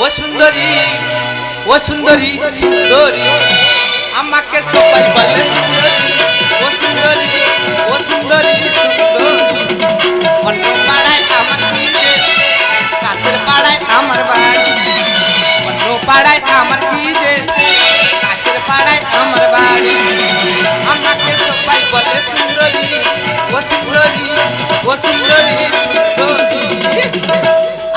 ও সুন্দরী ও সুন্দরী সুন্দরী আমাকে সবাই বলে সুন্দরী ও সুন্দরী ও সুন্দরী সুন্দরী অন্য পাড়ায় আমার কি রে কাছের পাড়ায় আমার বাড়ি অন্য পাড়ায় আমার কি রে কাছের পাড়ায় আমার বাড়ি আমাকে সবাই বলে সুন্দরী ও সুন্দরী ও সুন্দরী সুন্দরী।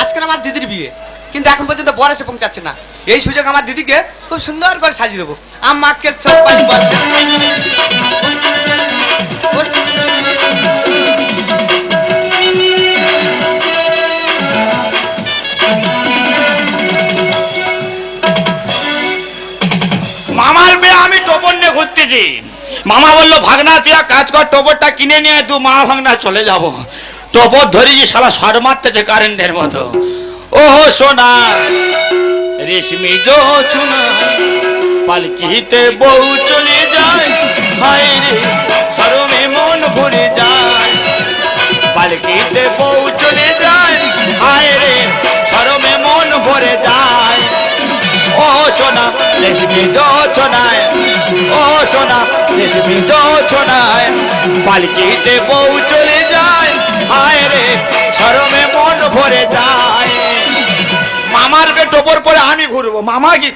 আজকাল আমার দিদির বিয়ে কিন্তু এখন পর্যন্ত বর এসে পৌঁছাচ্ছে না। এই সুযোগ আমার দিদিকে খুব সুন্দর করে সাজিয়ে দেবো। আমাকে সবাই বলে মামার মেয়ে আমি টোপর নিয়ে ঘুরতেছি। মামা বললো ভাগনা তুই এক কাজ কর, টোপরটা কিনে নিয়ে তুই মা ভাগনা চলে যাব। টোপর ধরেছি শালা শর্ট মারতেছে কারেন্টের মতো। ওহো সোনা রেশমি জোছনা পালকিতে বউ চলে যায়, হায় রে শরমে মন ভরে যায়। পালকিতে বউ চলে যায়, হায় রে শরমে মন ভরে যায়। ও সোনা রেশমি জোছনায়, ও সোনা রেশমি জোছনায় পালকিতে বউ চলে যায়, হায় রে শরমে মন ভরে যায়। মামার বে টোপর পরে আমি ঘুরবো। মামা কি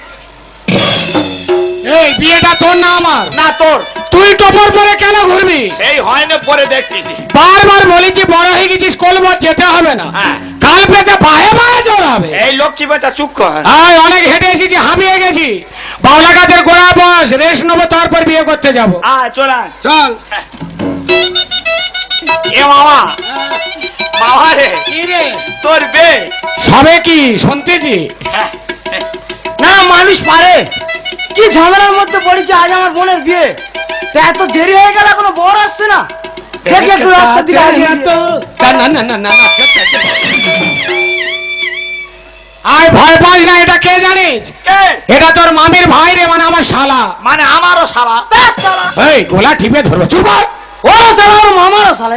এই বিয়েটা তোর না আমার? না তোর। তুই টোপর পরে কেন ঘুরবি? সেই হয় না, পরে দেখতেছি। বারবার বলেছি বড় হয়ে গেছিস, কলবর যেতে হবে না। হ্যাঁ। কাল পেঁচে বাহে বাহে চড়াবে। এই লক্ষ্মী বাচ্চা চুপ কর। অনেক হেঁটে এসেছি, হাঁপিয়ে গেছি। বাউলা গাছের গোড়া বস, রেস্ট নেবো, তারপর বিয়ে করতে যাবো। চল চল। এ মামা, মামা রে কি রে তোর বে সবে কি শুনতেছি? না মানুষ পারে কি ঝামেলার মধ্যে পড়েছে। আজ আমার বোনের বিয়ে, তা এত দেরি হয়ে গেল এখনো বর আসছে না। দেখি একটু রাস্তা দিকে না না না না, আয় ভয় পাস না। এটা কে জানিস? কে? এটা তোর মামির ভাই রে, মানে আমার শালা। মানে আমারও শালা। এই গোলা টিপে ধরবো, চুপ কর। ও শালা ওর মামারও শালা।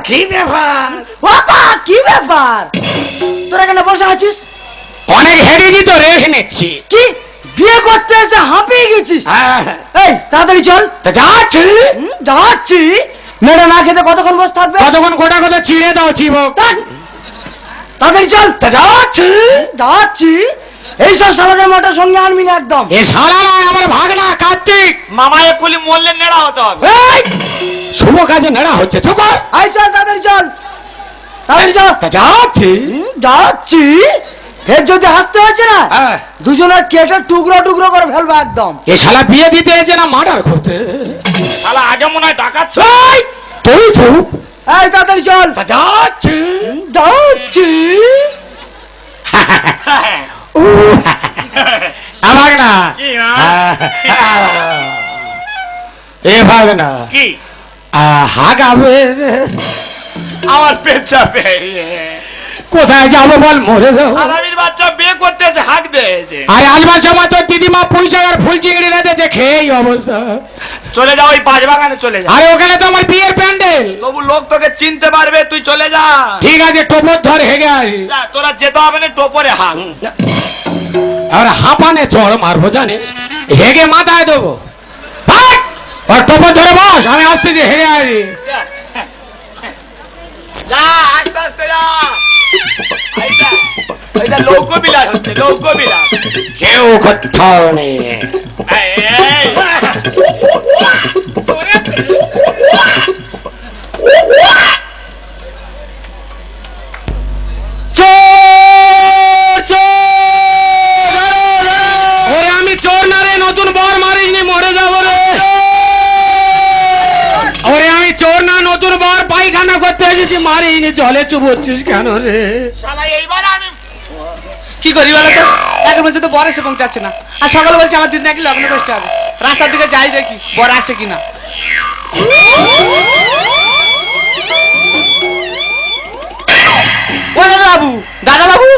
কি ব্যাপার? কি ব্যাপার? তোরা কেন বসে আছিস? অনেক হেঁটেছি তো, রেস্ট নিচ্ছি। কি বিয়ে করতে এসে হাঁপিয়ে গেছিস? এই তাড়াতাড়ি চল। তা যাচ্ছি। যাচ্ছি। মেয়েটা না খেতে কতক্ষণ বসে থাকবে? কতক্ষণ গোটা কথা চিড়ে দাও চিবক। তাড়াতাড়ি চল। তা যাচ্ছি। যাচ্ছি। এইসব শালাদের মোটা সঙ্গে আনবি না একদম। এ শালা নয়, আমার ভাগনা কার্তিক। মামা একুলি মরলে নেড়া হতে হবে। এই শুভ কাজে নেড়া হচ্ছে, চুপ কর। আয় চল, তাড়াতাড়ি চল, তাড়াতাড়ি চল। তা যাচ্ছি। যাচ্ছি। ফের যদি হাসতে হয়েছে না, দুজনের কেটে টুকরো টুকরো করে ফেলবো একদম। এ শালা বিয়ে দিতে এসে না মার্ডার করতে। শালা আগে মনে হয় ডাকাচ্ছ। এই, তুই চুপ। এই তাড়াতাড়ি চল। তা যাচ্ছি। যাচ্ছি। ভাগনা কি না? এ ভাগনা কি হাগাবে। আমার পেট চাপে। কোথায় যাবো বল, মরে যাবো। আরামির বাচ্চা বিয়ে করতে এসে হাঁক দিয়েছে। আরে আসবার সময় তোর দিদিমা পুঁইশাক আর ফুল চিংড়ি রেঁধেছে, খেয়ে এই অবস্থা। চলে যাও, ওই পাঁচ বাগানে চলে যা। আরে ওখানে তো আমার বিয়ের প্যান্ডেল। তবু লোক তোকে চিনতে পারবে, তুই চলে যা। ঠিক আছে, টোপর ধর, হেগে আসি। যা, তোরা যেতে হবে না, টোপরে হাঁক। আর হাঁপানে চড় মারবো জানিস, হেগে মাথায় দেবো। আর টোপর ধরে বস, আমি আসতেছি, হেগে আসি। যা, আস্তে আস্তে যা। এইটা লৌকো বিলাস হচ্ছে, লৌকো বিলাস। কেউ কোথাও নেই। এই, এই। ওরে আমি চোর না রে, নতুন বর মারিসনি, মরে যাবো রে। ওরে আমি চোর না, নতুন বর পায়খানা করতে এসেছি, মারিনি। জলে চুবোচ্ছিস কেন রে? শালা এইবার আমি কি করি বলো তো? এখন পর্যন্ত বর এসে পৌঁছাচ্ছে না। আর সকালে বলছে আমার দিদি নাকি লগ্ন করতে হবে। রাস্তার দিকে যাই দেখি বর আসছে কিনা। ও দাদা বাবু, দাদা বাবু,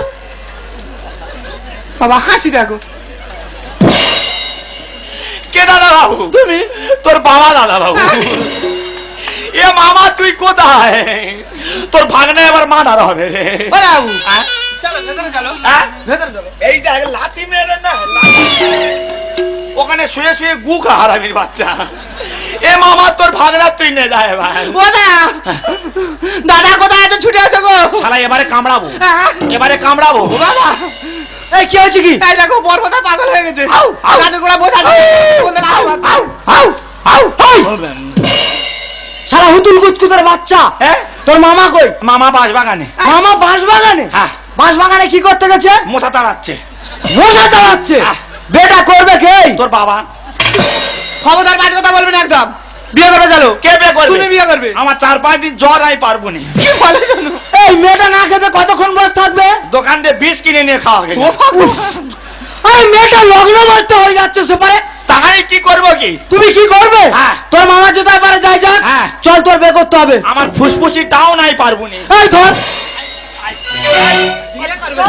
বাবা হাসি দেখো। কে দাদা বাবু? তুমি? তোর বাবা দাদা বাবু। এ মামা তুই কোথায়? তোর ভাগনা এবার মার্ডার হবে রে। ও বাবু, হ্যাঁ? চলো ভেতরে চলো। হ্যাঁ? ভেতরে চলো। এই দেখ লাথি মেরে না ওখানে শুয়ে শুয়ে গু খা হারামির বাচ্চা। এ মামা তোর ভাগনা তুই নে যায় ভাই। ও দাদা কোথায় আছো? ছুটে আসো গো। শালা এবারে কামড়াবো, এবারে কামড়াবো। বাবা এই কি হয়েছে কি? এই দেখো বরফদা পাগল হয়ে গেছে। আউ, আউ। গাছের গোড়া বসে আছে। বলতে না, আউ, আউ। আউ আউ আউ। সারা হুতুল কুতকুতের বাচ্চা। হ্যাঁ তোর মামা কই? মামা বাস বাগানে। মামা বাঁশ বাগানে? হ্যাঁ বাঁশ বাগানে কি করতে গেছে? মোথা তাড়াচ্ছে। মশা চালাচ্ছে? হ্যাঁ। বেটা করবে কে? তোর বাবা। খবরদার বাজ কথা বলবেন একদম। বিয়ে করবে চলো। কে বিয়ে করবে? তুমি বিয়ে করবে। আমার 4-5 দিন জ্বর আই পারবো না। কি বলে জানো? এই মেয়েটা না খেতে কতক্ষণ বসে থাকবে? দোকান দিয়ে বিষ কিনে নিয়ে খাওয়া গেছে। ও ভগবান। এই মেয়েটা লগ্ন করতে হয়ে যাচ্ছে সেপারে। তাহলে কি করবো কি? তুমি কি করবে? হ্যাঁ। তোর মামা যেতে পারে যাই যাক। হ্যাঁ। চল তোর বিয়ে করতে হবে। আমার ফুসফুসিটাও নাই পারবো না। এই ধর বিয়ে করবে।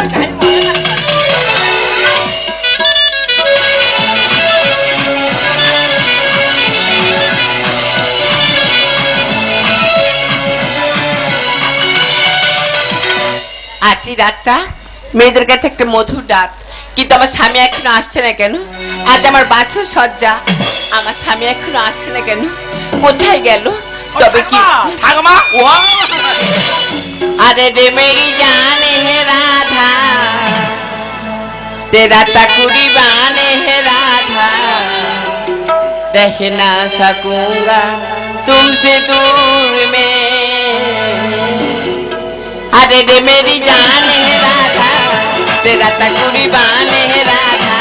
আছি রাতটা মেয়েদের কাছে একটা মধুর ডাক, কিন্তু আমার স্বামী এখনো আসছে না কেন? আজ আমার বাছর সজ্জা, আমার স্বামী এখনো আসছে না কেন? কোথায় গেল? তবে কি ঠাকুমা ও अरे रे मेरी जान है राधा, तेरा तकुड़ी बान है राधा, रह ना सकूंगा तुमसे दूर में। अरे रे मेरी जान है राधा, तेरा तकुड़ी बान है राधा,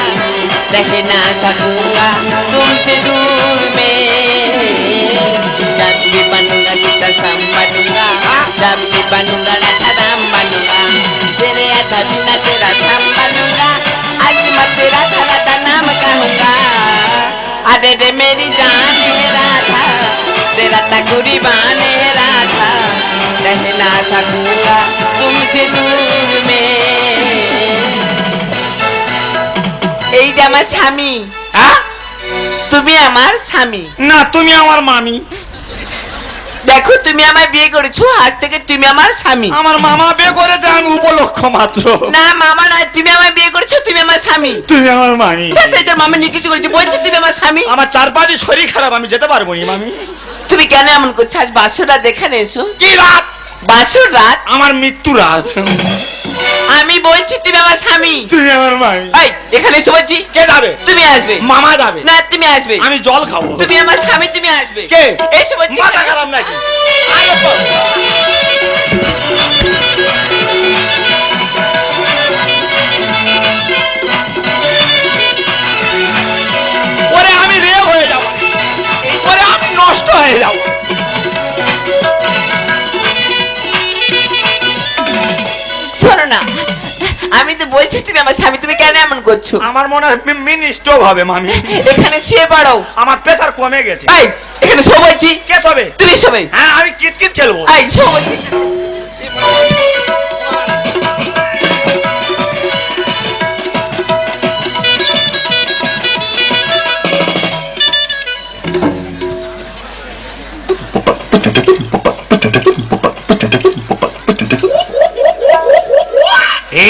रह ना सकूंगा तुमसे दूर में। जब भी बनूंगा सीता सम बनूंगा, जब भी बनूंगा राधा राम बनूंगा, तेरे आधा बिना तेरा सम बनूंगा, आज मैं तेरा राधा नाम कहूंगा। अरे रे मेरी जान है राधा, तेरा तकुड़ी बान है राधा, रह ना सकूंगा तुमसे दूर में। এই যে আমার স্বামী, হ্যাঁ তুমি আমার স্বামী। না তুমি আমার মামি। দেখো তুমি আমায় বিয়ে করেছো, আজ থেকে তুমি আমার স্বামী। আমার মামা বিয়ে করেছে, আমি উপলক্ষ মাত্র। না মামা নয়, তুমি আমায় বিয়ে করেছো, তুমি আমার স্বামী। তুমি আমার মামি। তাই তোর মামা নিয়ে কিছু করেছে, বলছি তুমি আমার স্বামী। আমার 4-5 দিন শরীর খারাপ, আমি যেতে পারবো না মামি। তুমি কেন এমন করছো? আজ বাসর রাত এখানে এসো। কি রাত? বাসর রাত? আমার মৃত্যু রাত। আমি বলছি তুমি আমার স্বামী। তুমি আমার মামি। এই এখানে এসে বলছি। কে যাবে? তুমি আসবে। মামা যাবে। না তুমি আসবে। আমি জল খাবো। তুমি আমার স্বামী, তুমি আসবে। কে? এসে বলছি। মাথা খারাপ নাকি? আরে চল। ওরে আমি রে হয়ে যাব, ওরে আমি নষ্ট হয়ে যাব। শোনো না, আমি তো বলছি তুমি আমার স্বামী, তুমি কেন এমন করছো? আমার মনে হয় মিনি স্ট্রোক হবে মামি। এখানে শুয়ে পড়ো। আমার প্রেসার কমে গেছে। এই এখানে শো বলছি। কে শোবে? তুমি শোবে। হ্যাঁ আমি কিতকিত খেলবো। এই শো বলছি।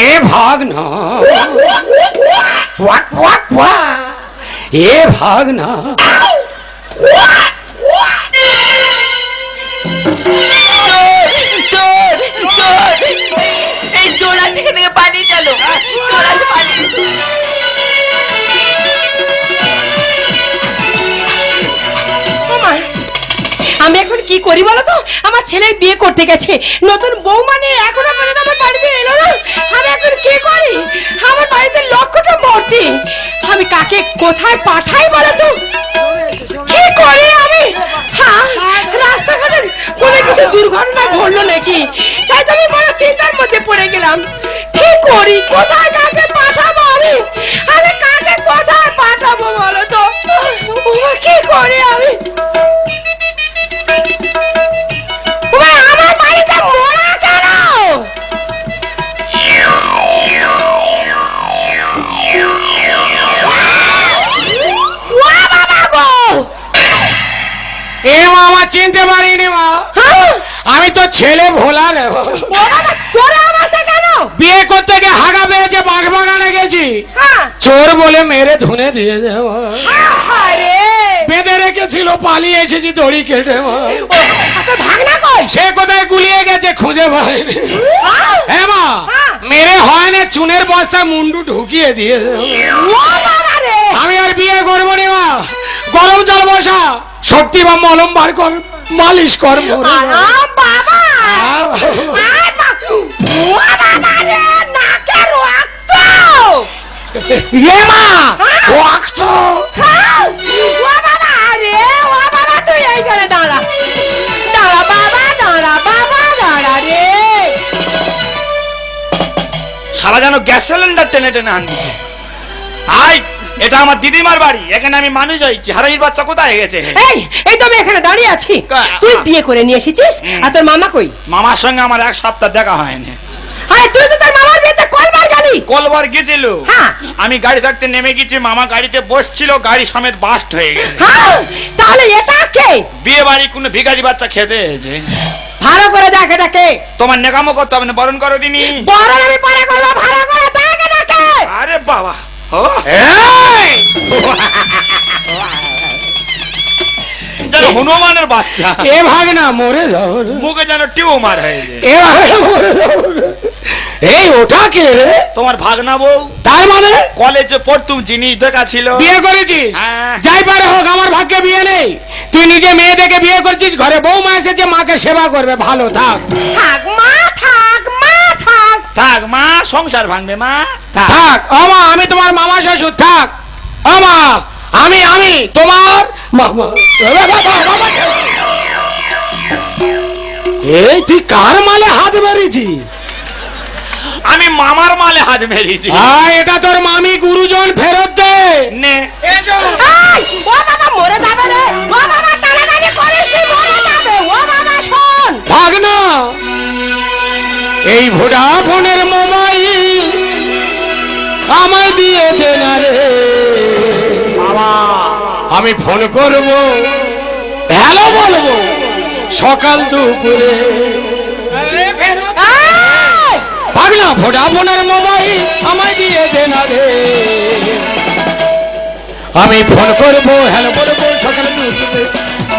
এ ভাগনা ওয়াক ওয়াক ওয়া, এ ভাগনা চোর চোর, এই চোর আছে, এখান থেকে পালিয়ে চলো। চোর আছে, পালিয়ে। আমি এখন কি করি বলো তো? আমার ছেলে বিয়ে করতে গেছে, নতুন বউ মানে এখনো পর্যন্ত আমার বাড়িতে এলো না। আমি এখন কি করি? আমার বাড়িতে লক্ষটা মূর্তি, আমি কাকে কোথায় পাঠাই বলো তো? কি করি আমি? হ্যাঁ, রাস্তাঘাটে কোনো কিছু দুর্ঘটনা ঘটলো নাকি? তাই তো আমি বড় চিন্তার মধ্যে পড়ে গেলাম। কি করি? কোথায় কাকে পাঠাবো আমি? আমি কাকে কোথায় পাঠাবো বলো তো? কি করি আমি? আমার বাড়িতে মোড়া কেন? এ মামা চিনতে পারিনি মা, আমি তো ছেলে ভোলা রে। তোরা আমার কেন? বিয়ে করতে গিয়ে হাগা পেয়েছে বাঘ করেছি হ্যাঁ চোর বলে মেরে ধুনে দিয়ে দেওয়া আরে বেঁধে রেখেছিল পালিয়ে এসেছি দড়ি কেটে মা। তোর ভাগনা কই সে কোথায় গুলিয়ে গেছে খুঁজে পাইনি হ্যাঁ মা মেরে হয় না চুনের বস্তায় মুন্ডু ঢুকিয়ে দিয়ে দেওয়া। ও বাবা রে আমি আর বিয়ে করবো নি মা গরম জল বসা শক্তি বা মলম বার কর মালিশ কর মোরে। বাবা ও বাবা রে নাকে রক্ত ইয়ে মা রক্ত ও বাবা রে ও বাবা তুই এইখানে দাঁড়া দাঁড়া বাবা রে শালা যেন গ্যাস সিলিন্ডার টেনে টেনে আনছে। আই এটা আমার দিদিমার বাড়ি, এখানে আমি মানুষ হয়েছি। হারামির বাচ্চা কোথায় গেছে? এই তো আমি এখানে দাঁড়িয়ে আছি তুই বিয়ে করে নিয়ে এসেছিস আর তোর মামা কই মামার সঙ্গে আমার এক সপ্তাহ দেখা হয়নি। আরে তুই তো তোর মামার বিয়েতে কলবার গেলি কলবার গেছিল, হ্যাঁ। আমি গাড়ি থাকতে নেমে গেছি, মামা গাড়িতে বসছিল, গাড়ি সমেত বাস্ট হয়ে গেছে। হ্যাঁ তাহলে এটা কে বিয়ে বাড়ি কোনো ভিখারি বাচ্চা খেতে এসেছে। ভালো করে দেখ এটা কে তোমার নেকামো করতে হবে না, বরণ করো দিনি। বড় আমি পরে করবো ভালো করে দেখ এটা কে আরে বাবা ও এই! যেন হনুমানের বাচ্চা, এ ভাগনা মরে যাও রে। মুখে যেন টিউমার হয়েছে। এ ভাগনা মরে যাও রে। এই ওটা কে রে তোমার ভাগনা বউ তার মানে কলেজে পড়তুম, জিনিস দেখা ছিল। বিয়ে করেছিস হ্যাঁ। যাই পারে হোক আমার ভাগ্যে বিয়ে নেই। তুই নিজে মেয়ে দেখে বিয়ে করছিস, ঘরে বৌমা এসেছে, মাকে সেবা করবে, ভালো থাক। থাক মা থাক মা থাক থাক মা, সংসার ভাঙবে মা। থাক আমা, আমি তোমার মামা শ্বশুর, থাক আমা, আমি তোমার মামা। এই তুই কার মালে হাত মেরেছি? আমি মামার মালে হাত মেরেছি। এটা তোর মামি গুরুজন ফেরত দে। নে এই, ও বাবা মরে যাবে রে ও বাবা টানাটানি করিস তুই মরে যাবে ও বাবা শোন ভাগনা এই ভোডাফোনের মোবাইল আমায় দিয়ে দে না রে বাবা, আমি ফোন করব, হ্যালো বলবো সকাল দুপুরে। এই, ভাগনা ভোডাফোনের মোবাইল আমায় দিয়ে দে না রে, আমি ফোন করবো হ্যালো বলবো সকাল দুপুরে,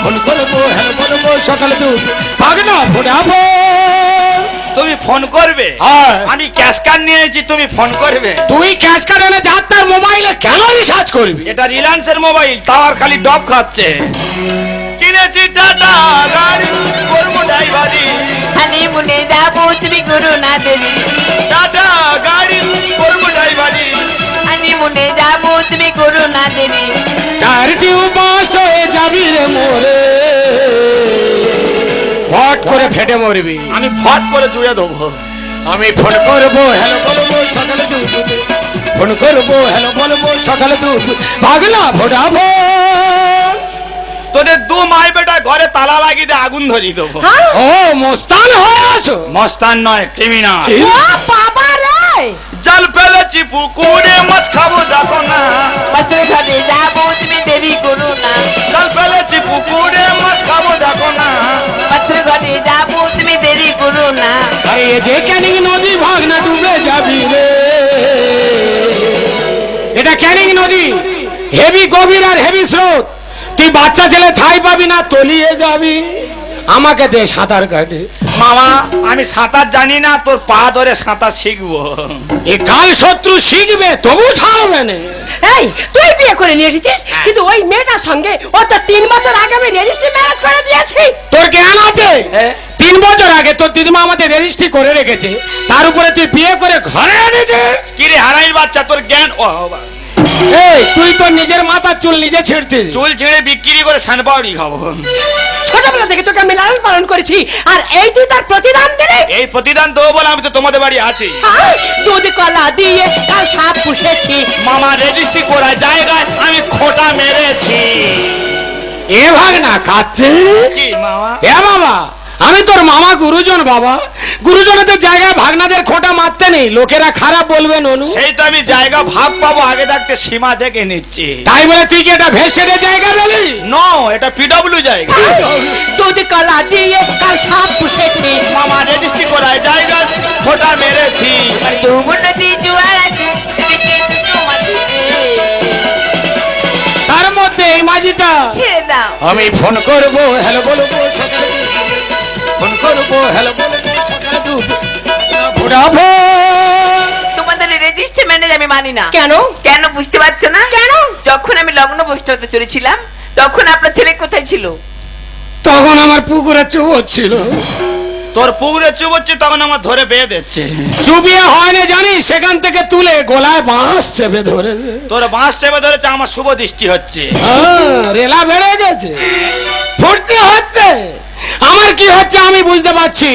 ফোন করবো হ্যালো বলবো সকাল দুপুরে। ভাগনা ভোডাফোন তুমি ফোন করবে, হ্যাঁ। আমি ক্যাশ কার্ড নিয়েছি, তুমি ফোন করবে। তুই ক্যাশ কার্ড এনে যা তার মোবাইলে কেন রিচার্জ করবি? এটা রিলায়েন্সের মোবাইল, টাওয়ার খালি ডব খাচ্ছে। কিনেছি টাটা গাড়ি, করবো ড্রাইভারি। হানিমুনে যাবো তুমি করো না দেরি, টাটা গাড়ি, করবো ড্রাইভারি। হানিমুনে যাবো তুমি করো না দেরি, তার টিউব বাস্ট হয়ে যাবি রে মোরে, হট করে ফেটে মরবি। আমি ফট করে জুড়ে দেবো। আমি ফোন করবো হ্যালো বলবো সকালে দুপুরে, ফোন করবো হ্যালো বলবো সকালে দুপুরে। ভাগনা ভোডাফোন তোদের দু মাই বেটা ঘরে তালা লাগিয়ে দিয়ে আগুন ধরিয়ে দেবো। ও মস্তান হয়ে আছো? মস্তান নয়, ক্রিমিনাল। কি? ও বাবা রে জল ফেলেছি পুকুরে, মাছ খাবো দেখো না। বাসের ঘরে যাবো তুমি দেরি করো না, জল ফেলেছি পুকুরে, মাছ খাবো দেখো না। বাসের ঘরে যাবো তুমি দেরি করো না, আরে এ যে ক্যানিং নদী ভাগনা ডুবে যাবি রে, এটা ক্যানিং নদী, হেভি গভীর আর হেভি স্রোত। তুই বাচ্চা ছেলে ঠাই পাবি না, তলিয়ে যাবি। আমাকে দে সাঁতার কাটে। মামা আমি সাঁতার জানি না, তোর পা ধরে সাঁতার শিখবো। এ কাল শত্রু শিখবে তবু ছাড়বে না। এই তুই বিয়ে করে নিয়ে এসেছিস কিন্তু ওই মেয়েটার সঙ্গে ও তো 3 বছর আগে আমি রেজিস্ট্রি ম্যারেজ করে দিয়েছি তোর জ্ঞান আছে? হ্যাঁ। 3 বছর আগে তোর দিদিমা আমাদের রেজিস্ট্রি করে রেখেছে, তার উপরে তুই বিয়ে করে ঘরে এনেছিস। কিরে হারাইল বাচ্চা, তোর জ্ঞান ও বাবা। এই তুই তো নিজের মাথার চুল নিজে ছিঁড়তিস। চুল ছিঁড়ে বিক্রি করে সানপাউরি খাবো। ছোটবেলা থেকে তোকে আমি লালন পালন করেছি আর এই তুই তার প্রতিদান দিলি এই প্রতিদান দেবো বলে আমি তো তোমাদের বাড়ি আছি। দুধ কলা দিয়ে কাল সাপ পুষেছি মামা রেজিস্ট্রি করা জায়গায় আমি খোটা মেরেছি। এ ভাগনা কাচ্ছে কি মামা? এ বাবা, আমি তোর মামা গুরুজন বাবা, গুরুজনের জায়গায় ভাগনাদের খোঁটা মারতে নেই, লোকেরা খারাপ বলবে ননু। সেই তো আমি জায়গা ভাগ পাবো আগে থাকতে সীমা দেখে নিচ্ছি। তাই বলে তুই কি এটা ভেস্টেডের জায়গা বলি? নো, এটা পিডব্লিউ জায়গা। দুধ কলা দিয়ে কাল সাপ পুষেছি মামা রেজিস্ট্রি করা জায়গা খোটা মেরেছি। ডুবো নদী জোয়ার আছে, এদিকে আমি ফোন করব হ্যালো বলবো সকালে দুপুরে। ফোন করব হ্যালো বলবো সকালে দুপুরে। ভোডাফোন। তোমাদের রেজিস্টার ম্যানেজ আমি মানি না। কেন? কেন বুঝতে পারছো না? কেন? যখন আমি লগ্ন বসতে হতে চলেছিলাম তখন আপনার ছেলে কোথায় ছিল? তখন আমার পুকুরে চুবো ছিল। তোর পুকুরে চুবচ্ছে তখন আমার ধরে বেয়ে দিচ্ছে। চুবিয়ে হয়নি জানি, সেখান থেকে তুলে গলায় বাঁশ চেপে ধরে। তোর বাঁশ চেপে ধরেছে, আমার শুভ দৃষ্টি হচ্ছে। রেলা বেড়ে গেছে, ফুটতে হচ্ছে। আমার কি হচ্ছে আমি বুঝতে পারছি।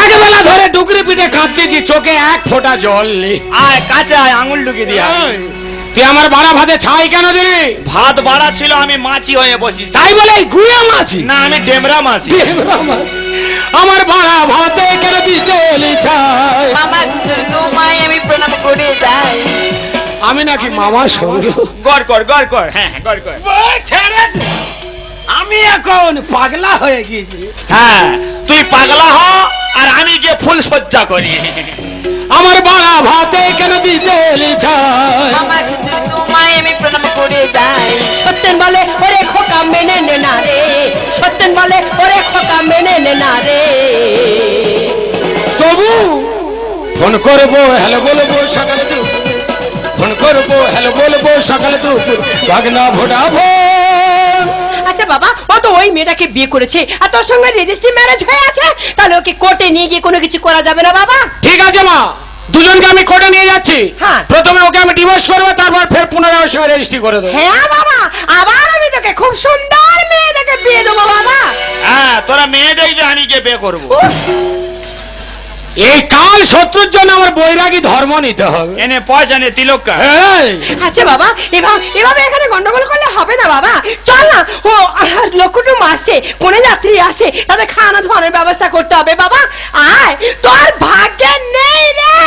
এক বেলা ধরে ডুকরি পিঠে কাঁদতেছি, চোখে এক ফোঁটা জল নেই। আয় কাছে আয়, আঙুল ঢুকিয়ে দিয়া। তুই আমার বাড়া ভাতে ছাই কেন দিলি? ভাত বাড়া ছিল, আমি মাছি হয়ে বসি। তাই বলে গুয়া মাছি না, আমি ডেমরা মাছি। আমার বাড়া ভাতে কেন দিতে ছাই? মামা তোমায় আমি প্রণাম করে যাই। আমি নাকি মামা সৌর? গড় কর গড় কর, হ্যাঁ গড় কর। আমি এখন পাগলা হয়ে গেছি। হ্যাঁ, তুই পাগলা হ আর আমি গিয়ে ফুল সজ্জা করি। আমার বাড়া ভাতে কেন দিতে ছাই? মামা তোমায় আমি প্রণাম করে যাই। সত্যেন বলে ওরে খোকা মেনে নে না রে, সত্যেন বলে ওরে খোকা মেনে নে না রে। তবু ফোন করবো হ্যালো বলবো সকালে দুপুরে। ফোন করবো হ্যালো বলবো সকালে দুপুরে। ভাগনা ভোডাফোন। আচ্ছা বাবা, ও তো ওই মেয়েটাকে বিয়ে করেছে আর তোর সঙ্গে রেজিস্ট্রি ম্যারেজ হয়ে আছে, তাহলে ওকে কোর্টে নিয়ে গিয়ে কোনো কিছু করা যাবে না বাবা? ঠিক আছে মা, দুজনকে আমি কোর্টে নিয়ে যাচ্ছি। হ্যাঁ। প্রথমে ওকে আমি ডিভোর্স করবো, তারপর ফের পুনরায় ওর সঙ্গে রেজিস্ট্রি করে দেবো। হ্যাঁ বাবা, আবার আমি তোকে খুব সুন্দর মেয়ে দেখে বিয়ে দেবো বাবা। হ্যাঁ, তোরা মেয়ে দেখবি, আমি গিয়ে বিয়ে করবো। উফ, এই কাল শত্রুর জন্য আমার বৈরাগী ধর্ম নিতে হবে। এনে পয়সা নে তিলক। এই, আচ্ছা বাবা, এভাবে এখানে গন্ডগোল করলে হবে না বাবা। চল না, ও লক্ষ্যটুম আসছে, কোনে যাত্রী আসে, তাদের খাওয়ানো ধোয়ানোর ব্যবস্থা করতে হবে বাবা। আয়, তোর ভাগ্যে নেই রে,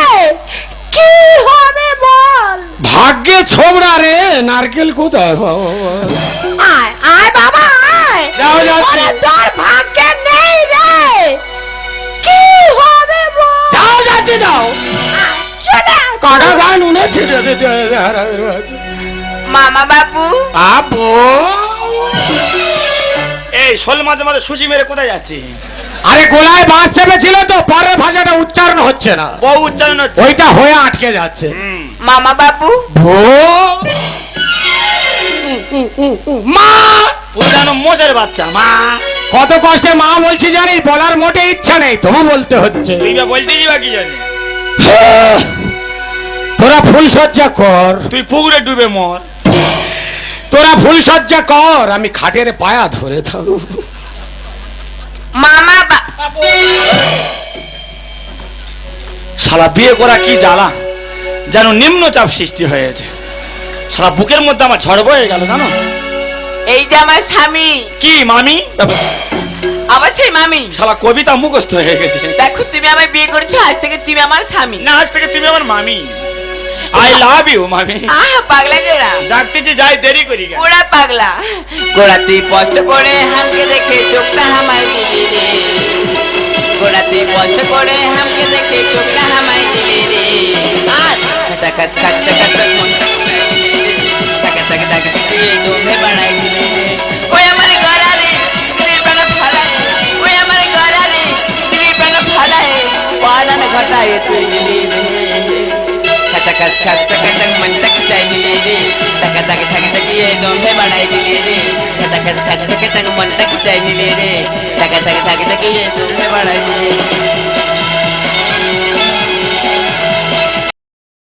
কি হবে বল? ভাগ্যে ছোবড়া রে, নারকেল কোথায়? আয় আয় বাবা আয়। যাও, যাচ্ছি। ওরে, তোর ভাগ্যে নেই রে, কি হবে বল? যাও যাচ্ছি, যাও। আয়, চলে আয়। কাটা গান উনে ছিটে দিতে। মামা বাবু, আপু, এই শোল মাঝে মাঝে সুচি মেরে কোথায় যাচ্ছি? আরে গোলায় বাঁশ চেপেছিল তো, পরের ভাষাটা উচ্চারণ হচ্ছে না, বহু উচ্চারণ হচ্ছে। ওইটা হয়ে আটকে যাচ্ছে। মামা বাবু, মা, উচ্চারণ মোষের বাচ্চা। মা, কত কষ্টে মা বলছি জানিস, বলার মোটে ইচ্ছা নেই, তবু বলতে হচ্ছে। তুই বা বলতে যাবা কি জানি? তোরা ফুল সজ্জা কর, তুই পুকুরে ডুবে মর। তোরা ফুল সজ্জা কর, আমি খাটের পায়া ধরে থাকবো। মামা শালা বিয়ে করা কি জ্বালা, যেন নিম্নচাপ সৃষ্টি হয়েছে। শালা বুকের মধ্যে আমার ঝড় বয়ে গেল জানো। এই যে আমার স্বামী। কি মামি? অবশ্যই মামি। শালা কবিতা মুখস্থ হয়ে গেছে। দেখো, তুমি আমায় বিয়ে করেছো, আজ থেকে তুমি আমার স্বামী। না, আজ থেকে তুমি আমার মামি। আই লাভ ইউ মামি। আহ, পাগলা গোড়া, ডাকতেছি যাই, দেরি করি কেন? গোড়া পাগলা গোড়াতে কষ্ট করে হামকে দেখে চোখটা হামাই দিলি রে। গোড়াতে কষ্ট করে হামকে দেখে চোখটা হামাই দিলি রে। আর খাচা খাচ খাচা খাচা মনটা টাকা টাকা টাকা দিয়ে দমে বাড়াই দিলি রে। ওই আমার গড়া রে, দিলি প্রাণ ফাড়ায়। ওই আমার গড়া রে, দিলি প্রাণ ফাড়ায়। পালান ঘটায় তুই দিলি রে। খাচা খাচ খাচা খাচা মনটা চাই দিলি রে। টাকা টাকা টাকা দিয়ে দমে বাড়াই দিলি রে। খাচা খাচ খাচা খাচা মনটা চাই দিলি রে। টাকা টাকা টাকা দিয়ে দমে বাড়াই দিলি রে।